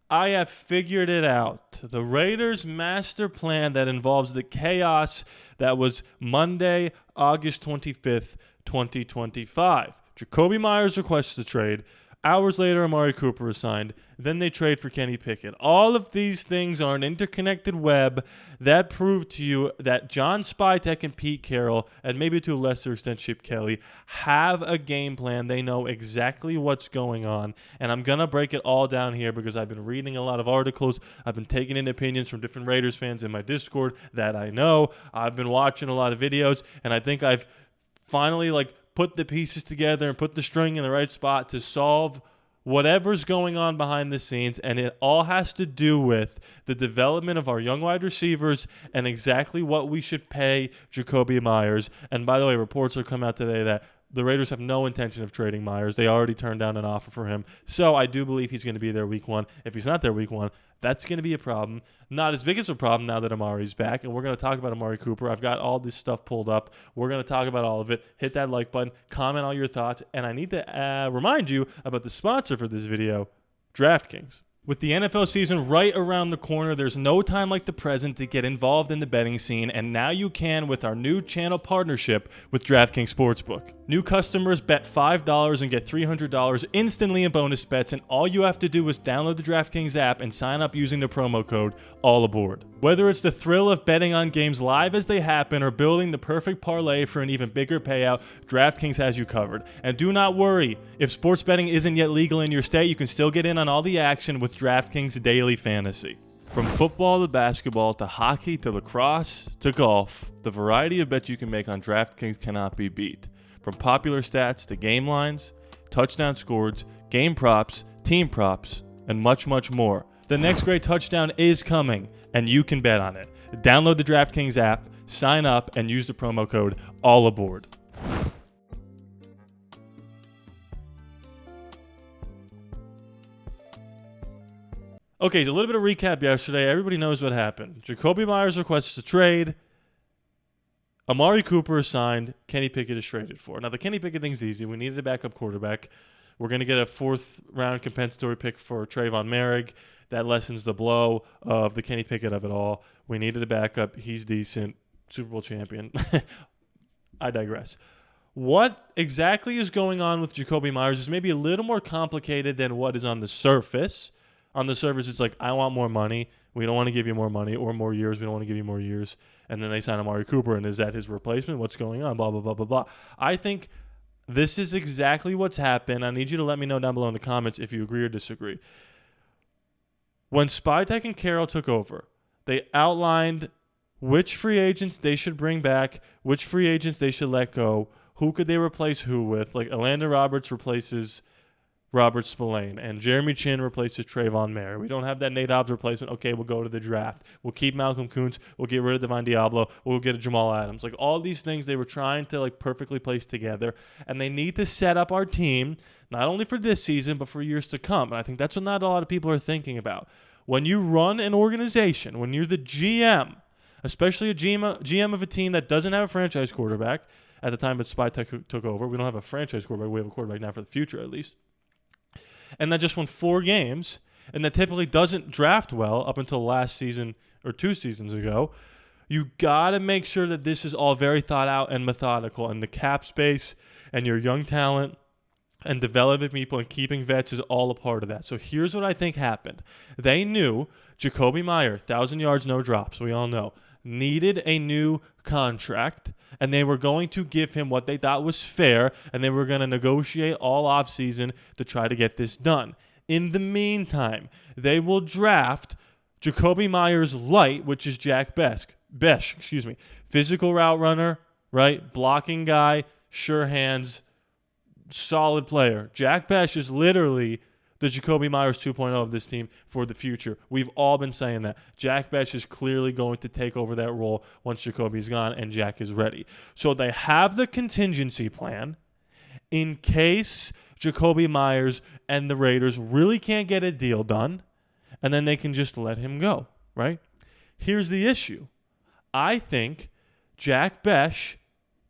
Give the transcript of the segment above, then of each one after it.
I have figured it out. The Raiders' master plan that involves the chaos that was Monday, August 25th, 2025. Jacoby Myers requests the trade. Hours later, Amari Cooper is signed. Then they trade for Kenny Pickett. All of these things are an interconnected web that prove to you that John Spytek and Pete Carroll, and maybe to a lesser extent Chip Kelly, have a game plan. They know exactly what's going on. And I'm going to break it all down here because I've been reading a lot of articles. I've been taking in opinions from different Raiders fans in my Discord that I know. I've been watching a lot of videos, and I think I've finally put the pieces together and put the string in the right spot to solve whatever's going on behind the scenes, and it all has to do with the development of our young wide receivers and exactly what we should pay Jacoby Myers. And by the way, reports have come out today that the Raiders have no intention of trading Myers. They already turned down an offer for him. So I do believe he's going to be there week one. If he's not there week one, that's going to be a problem. Not as big as a problem now that Amari's back. And we're going to talk about Amari Cooper. I've got all this stuff pulled up. We're going to talk about all of it. Hit that like button. Comment all your thoughts. And I need to remind you about the sponsor for this video, DraftKings. With the NFL season right around the corner, there's no time like the present to get involved in the betting scene, and now you can with our new channel partnership with DraftKings Sportsbook. New customers bet $5 and get $300 instantly in bonus bets, and all you have to do is download the DraftKings app and sign up using the promo code ALLaBorde. Whether it's the thrill of betting on games live as they happen or building the perfect parlay for an even bigger payout, DraftKings has you covered. And do not worry, if sports betting isn't yet legal in your state, you can still get in on all the action with DraftKings Daily Fantasy. From football to basketball to hockey to lacrosse to golf, the variety of bets you can make on DraftKings cannot be beat. From popular stats to game lines, touchdown scores, game props, team props, and much, much more. The next great touchdown is coming, and you can bet on it. Download the DraftKings app, sign up, and use the promo code ALLABORDE. Okay, so a little bit of recap yesterday. Everybody knows what happened. Jacoby Myers requests a trade. Amari Cooper is signed. Kenny Pickett is traded for. Now, the Kenny Pickett thing's easy. We needed a backup quarterback. We're going to get a fourth-round compensatory pick for Trayvon Merrick. That lessens the blow of the Kenny Pickett of it all. We needed a backup. He's decent. Super Bowl champion. I digress. What exactly is going on with Jacoby Myers is maybe a little more complicated than what is on the surface. On the surface, it's like, I want more money. We don't want to give you more money or more years. We don't want to give you more years. And then they sign Amari Cooper, and is that his replacement? What's going on? Blah, blah, blah, blah, blah. I think this is exactly what's happened. I need you to let me know down below in the comments if you agree or disagree. When Spytek and Carroll took over, they outlined which free agents they should bring back, which free agents they should let go, who could they replace who with. Like, Elandon Roberts replaces Robert Spillane, and Jeremy Chin replaces Trayvon Merrick. We don't have that Nate Hobbs replacement. Okay, we'll go to the draft. We'll keep Malcolm Kuntz. We'll get rid of Divine Diablo. We'll get a Jamal Adams. Like, all these things they were trying to perfectly place together, and they need to set up our team not only for this season but for years to come. And I think that's what not a lot of people are thinking about. When you run an organization, when you're the GM, especially a GM of a team that doesn't have a franchise quarterback, at the time that Spytek took over, we don't have a franchise quarterback. We have a quarterback now for the future at least. And that just won 4 games, and that typically doesn't draft well up until last season or 2 seasons ago, you got to make sure that this is all very thought out and methodical, and the cap space and your young talent and developing people and keeping vets is all a part of that. So here's what I think happened. They knew Jacoby Myers, 1,000 yards, no drops, we all know, needed a new contract, and they were going to give him what they thought was fair, and they were going to negotiate all offseason to try to get this done. In the meantime, they will draft Jacoby Myers light, which is Jack Besh, physical route runner, right? Blocking guy, sure hands, solid player. Jack Besh is literally the Jacoby Myers 2.0 of this team for the future. We've all been saying that. Jack Besh is clearly going to take over that role once Jacoby's gone and Jack is ready. So they have the contingency plan in case Jacoby Myers and the Raiders really can't get a deal done, and then they can just let him go, right? Here's the issue. I think Jack Besh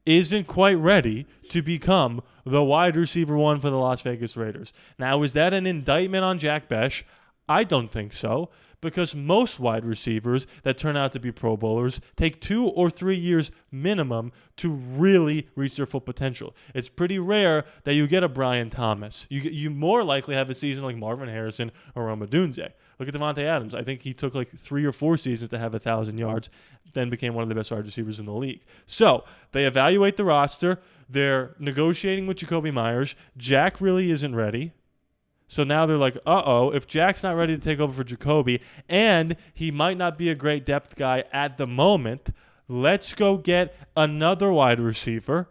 isn't quite ready to become the wide receiver 1 for the Las Vegas Raiders. Now, is that an indictment on Jack Besh? I don't think so, because most wide receivers that turn out to be Pro Bowlers take 2 or 3 years minimum to really reach their full potential. It's pretty rare that you get a Brian Thomas. You more likely have a season like Marvin Harrison or Rome Odunze. Look at Devontae Adams. I think he took like 3 or 4 seasons to have 1,000 yards, then became one of the best wide receivers in the league. So they evaluate the roster. They're negotiating with Jakobi Meyers. Jack really isn't ready. So now they're like, if Jack's not ready to take over for Jakobi, and he might not be a great depth guy at the moment, let's go get another wide receiver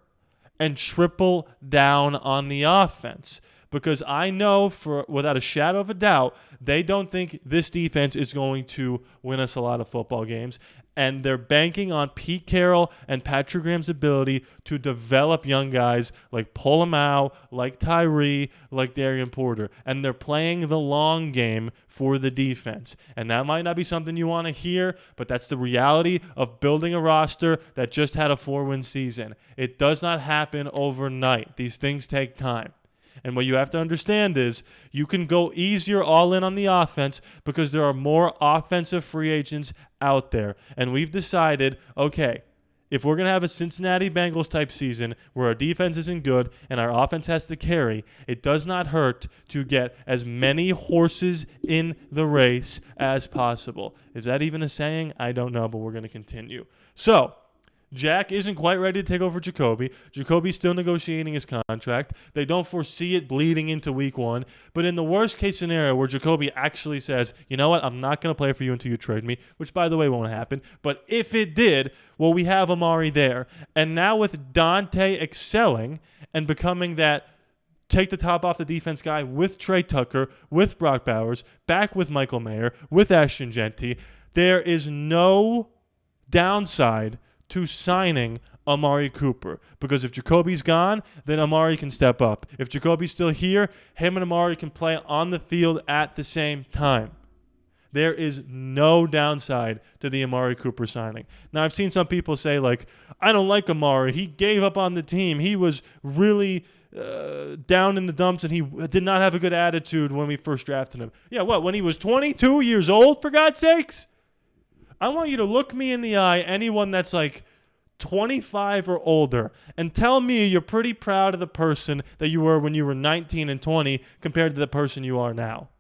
and triple down on the offense. Because I know without a shadow of a doubt, they don't think this defense is going to win us a lot of football games. And they're banking on Pete Carroll and Patrick Graham's ability to develop young guys like Polamalu, like Tyree, like Darian Porter. And they're playing the long game for the defense. And that might not be something you want to hear, but that's the reality of building a roster that just had a 4-win season. It does not happen overnight. These things take time. And what you have to understand is you can go easier all in on the offense because there are more offensive free agents out there. And we've decided, okay, if we're going to have a Cincinnati Bengals type season where our defense isn't good and our offense has to carry, it does not hurt to get as many horses in the race as possible. Is that even a saying? I don't know, but we're going to continue. So Jack isn't quite ready to take over Jakobi. Jakobi's still negotiating his contract. They don't foresee it bleeding into week 1. But in the worst case scenario where Jakobi actually says, you know what, I'm not going to play for you until you trade me, which by the way won't happen. But if it did, well, we have Amari there. And now with Dante excelling and becoming that take the top off the defense guy with Trey Tucker, with Brock Bowers, back with Michael Mayer, with Ashton Genty, there is no downside to signing Amari Cooper. Because if Jakobi's gone, then Amari can step up. If Jakobi's still here, him and Amari can play on the field at the same time. There is no downside to the Amari Cooper signing. Now, I've seen some people say, like, I don't like Amari. He gave up on the team. He was really down in the dumps, and he did not have a good attitude when we first drafted him. Yeah, what, when he was 22 years old, for God's sakes? I want you to look me in the eye, anyone that's like 25 or older, and tell me you're pretty proud of the person that you were when you were 19 and 20 compared to the person you are now.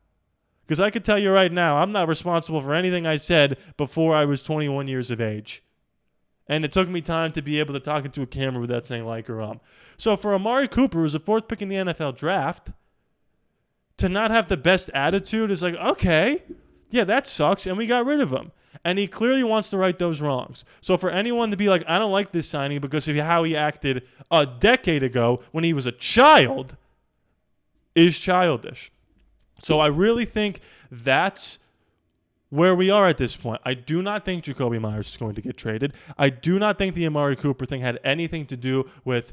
Because I can tell you right now, I'm not responsible for anything I said before I was 21 years of age. And it took me time to be able to talk into a camera without saying like or So for Amari Cooper, who's the 4th pick in the NFL draft, to not have the best attitude is like, okay, yeah, that sucks, and we got rid of him. And he clearly wants to right those wrongs. So for anyone to be like, I don't like this signing because of how he acted a decade ago when he was a child, is childish. So I really think that's where we are at this point. I do not think Jakobi Meyers is going to get traded. I do not think the Amari Cooper thing had anything to do with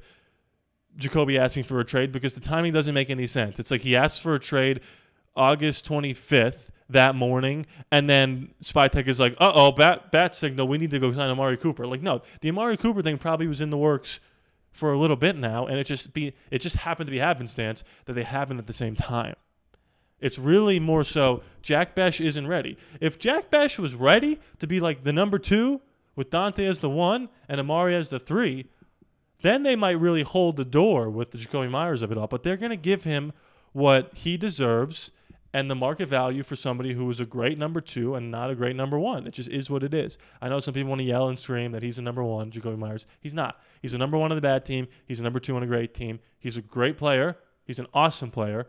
Jakobi asking for a trade because the timing doesn't make any sense. It's like he asks for a trade August 25th. That morning, and then Spytek is like, bat signal, we need to go sign Amari Cooper. Like, no, the Amari Cooper thing probably was in the works for a little bit now, and it just happened to be happenstance that they happened at the same time. It's really more so Jack Bech isn't ready. If Jack Bech was ready to be like the number 2 with Dante as the 1 and Amari as the 3, then they might really hold the door with the Jakobi Meyers of it all, but they're going to give him what he deserves and the market value for somebody who is a great number 2 and not a great number 1. It just is what it is. I know some people want to yell and scream that he's a number 1, Jakobi Meyers. He's not. He's a number 1 on the bad team. He's a number 2 on a great team. He's a great player. He's an awesome player.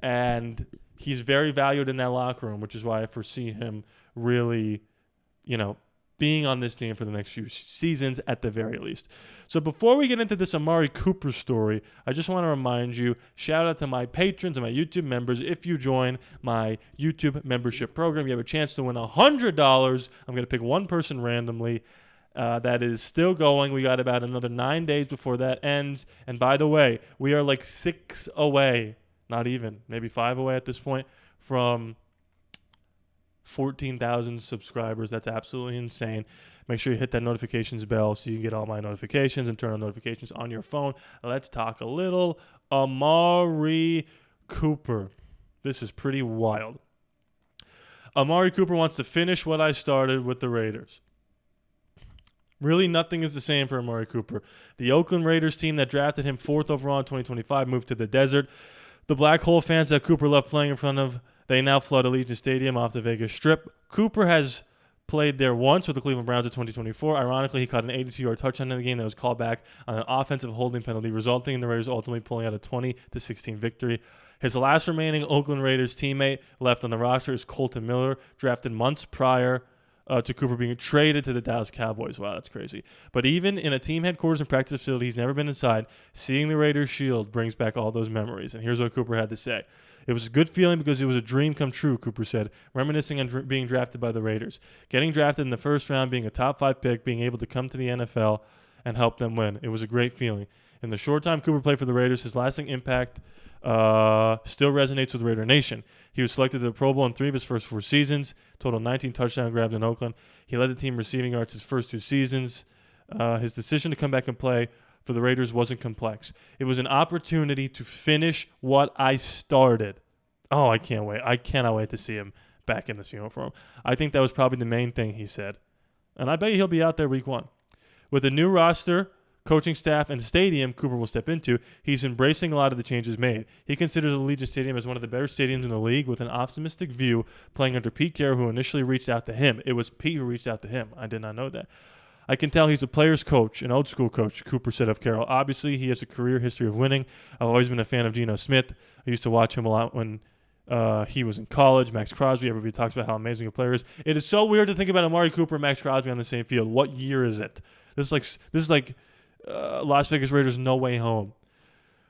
And he's very valued in that locker room, which is why I foresee him really, being on this team for the next few seasons at the very least. So before we get into this Amari Cooper story, I just want to remind you, shout out to my patrons and my YouTube members. If you join my YouTube membership program, you have a chance to win $100. I'm going to pick one person randomly. That is still going. We got about another 9 days before that ends. And by the way, we are like 6 away, not even, maybe 5 away at this point, from 14,000 subscribers. That's absolutely insane. Make sure you hit that notifications bell so you can get all my notifications and turn on notifications on your phone. Let's talk a little Amari Cooper. This is pretty wild. Amari Cooper wants to finish what I started with the Raiders. Really, nothing is the same for Amari Cooper. The Oakland Raiders team that drafted him 4th overall in 2025 moved to the desert. The black hole fans that Cooper loved playing in front of, they now flood Allegiant Stadium off the Vegas Strip. Cooper has played there once with the Cleveland Browns in 2024. Ironically, he caught an 82-yard touchdown in the game that was called back on an offensive holding penalty, resulting in the Raiders ultimately pulling out a 20-16 victory. His last remaining Oakland Raiders teammate left on the roster is Colton Miller, drafted months prior to Cooper being traded to the Dallas Cowboys. Wow, that's crazy. But even in a team headquarters and practice facility he's never been inside, seeing the Raiders shield brings back all those memories. And here's what Cooper had to say. It was a good feeling because it was a dream come true, Cooper said, reminiscing on being drafted by the Raiders. Getting drafted in the first round, being a top 5 pick, being able to come to the NFL and help them win. It was a great feeling. In the short time Cooper played for the Raiders, his lasting impact still resonates with Raider Nation. He was selected to the Pro Bowl in 3 of his first 4 seasons, total 19 touchdown grabs in Oakland. He led the team receiving yards his first 2 seasons. His decision to come back and play for the Raiders wasn't complex. It was an opportunity to finish what I started. Oh, I can't wait. I cannot wait to see him back in this uniform. I think that was probably the main thing he said. And I bet he'll be out there week 1. With a new roster, coaching staff, and stadium Cooper will step into, he's embracing a lot of the changes made. He considers Allegiant Stadium as one of the better stadiums in the league with an optimistic view, playing under Pete Carroll, who initially reached out to him. It was Pete who reached out to him. I did not know that. I can tell he's a player's coach, an old school coach, Cooper said of Carroll. Obviously, he has a career history of winning. I've always been a fan of Geno Smith. I used to watch him a lot when he was in college. Max Crosby, everybody talks about how amazing a player is. It is so weird to think about Amari Cooper and Max Crosby on the same field. What year is it? This is like Las Vegas Raiders No Way Home.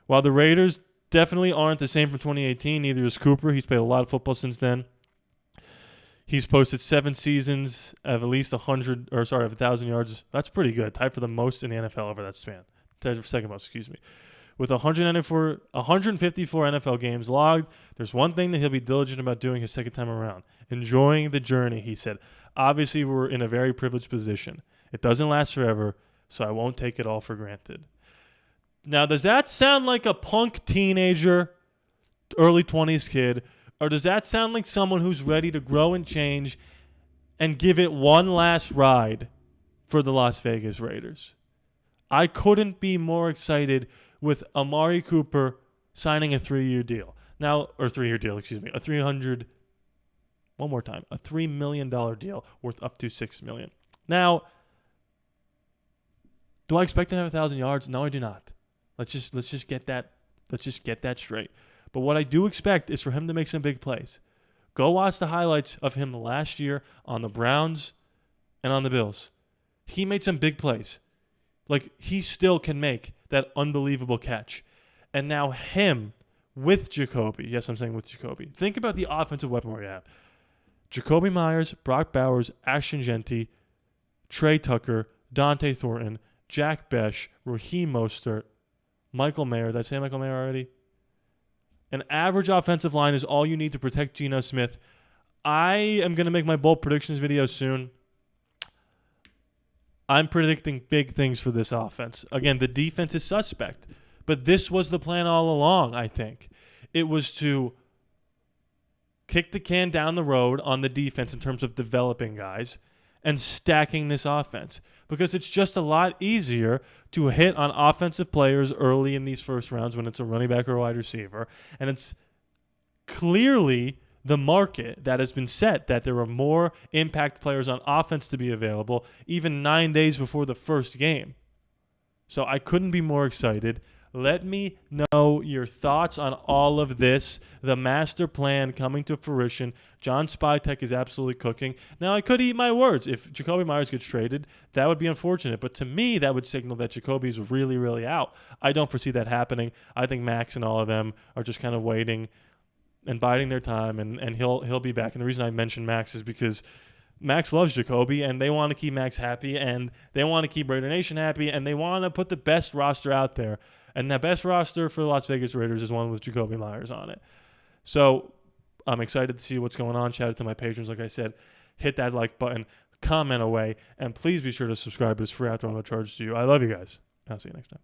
While the Raiders definitely aren't the same from 2018, neither is Cooper. He's played a lot of football since then. He's posted 7 seasons of at least 1,000 yards. That's pretty good. Tied for the most in the NFL over that span. Tied for second most, excuse me. With 154 NFL games logged, there's one thing that he'll be diligent about doing his second time around. Enjoying the journey, he said. Obviously, we're in a very privileged position. It doesn't last forever, so I won't take it all for granted. Now, does that sound like a punk teenager, early 20s kid, or does that sound like someone who's ready to grow and change and give it one last ride for the Las Vegas Raiders? I couldn't be more excited with Amari Cooper signing a 3-year deal. Now, or 3-year deal, excuse me, a $3 million deal worth up to $6 million. Now, do I expect to have 1,000 yards? No, I do not. Let's just get that straight. But what I do expect is for him to make some big plays. Go watch the highlights of him last year on the Browns and on the Bills. He made some big plays. Like, he still can make that unbelievable catch. And now him with Jacoby. Yes, I'm saying with Jacoby. Think about the offensive weaponry you have. Jacoby Myers, Brock Bowers, Ashton Genty, Trey Tucker, Dante Thornton, Jack Besh, Raheem Mostert, Michael Mayer. Did I say Michael Mayer already? An average offensive line is all you need to protect Geno Smith. I am going to make my bold predictions video soon. I'm predicting big things for this offense. Again, the defense is suspect, but this was the plan all along, I think. It was to kick the can down the road on the defense in terms of developing guys and stacking this offense, because it's just a lot easier to hit on offensive players early in these first rounds when it's a running back or a wide receiver. And it's clearly the market that has been set that there are more impact players on offense to be available even 9 days before the first game. So I couldn't be more excited. Let me know your thoughts on all of this. The master plan coming to fruition. John Spytek is absolutely cooking. Now, I could eat my words. If Jacoby Myers gets traded, that would be unfortunate. But to me, that would signal that Jacoby's really, really out. I don't foresee that happening. I think Max and all of them are just kind of waiting and biding their time, and he'll be back. And the reason I mention Max is because Max loves Jacoby, and they want to keep Max happy, and they want to keep Raider Nation happy, and they want to put the best roster out there. And that best roster for the Las Vegas Raiders is one with Jacoby Myers on it. So I'm excited to see what's going on. Shout out to my patrons. Like I said, hit that like button, comment away, and please be sure to subscribe. It's free after all no charge to you. I love you guys. I'll see you next time.